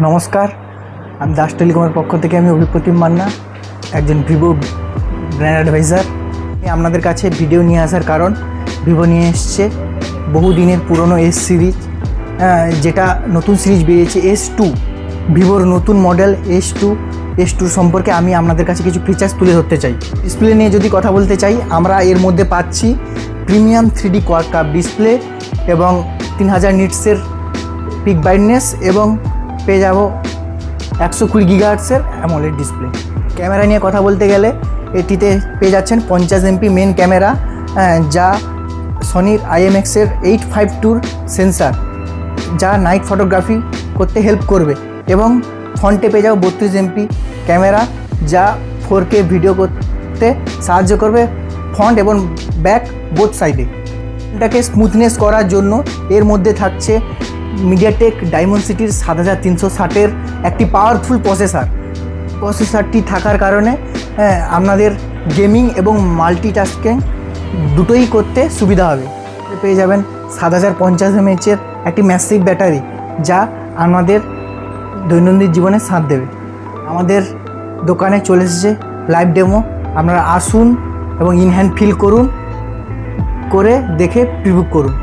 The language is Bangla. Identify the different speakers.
Speaker 1: নমস্কার, আমি দাস টেলিকমের পক্ষ থেকে আমি অভিপ্রতিম মান্না, একজন ভিভো ব্র্যান্ড অ্যাডভাইজার। আপনাদের কাছে ভিডিও নিয়ে আসার কারণ, ভিভো নিয়ে এসছে বহুদিনের পুরনো এস সিরিজ, যেটা নতুন সিরিজ বেরিয়েছে S2। ভিভোর নতুন মডেল S2 সম্পর্কে আমি আপনাদের কাছে কিছু ফিচার্স তুলে ধরতে চাই। ডিসপ্লে নিয়ে যদি কথা বলতে চাই, আমরা এর মধ্যে পাচ্ছি premium 3D quad curve display এবং 3000 নিটসের পিক ব্রাইটনেস এবং পেয়ে যাব 120 গিগাহার্টসের অ্যামোলেড ডিসপ্লে। ক্যামেরা নিয়ে কথা বলতে গেলে এটিতে পেয়ে যাচ্ছেন 50 MP মেন ক্যামেরা, যা সনির IMX-এর 852 সেন্সার, যা নাইট ফটোগ্রাফি করতে হেল্প করবে। এবং ফ্রন্টে পেয়ে যাবো 32 MP ক্যামেরা, যা 4K ভিডিও করতে সাহায্য করবে ফ্রন্ট এবং ব্যাক বোথ সাইডে। এটাকে স্মুথনেস করার জন্য এর মধ্যে থাকছে মিডিয়াটেক ডায়মন্ডসিটির 7360-এর একটি পাওয়ারফুল প্রসেসরটি থাকার কারণে আপনাদের গেমিং এবং মাল্টিটাস্কিং দুটোই করতে সুবিধা হবে। পেয়ে যাবেন 7050 mAh-এর একটি ম্যাসিভ ব্যাটারি, যা আমাদের দৈনন্দিন জীবনে সাথ দেবে। আমাদের দোকানে চলে এসেছে লাইভ ডেমো, আপনারা আসুন এবং ইন হ্যান্ড ফিল করুন, করে দেখে প্রিভিউ করুন।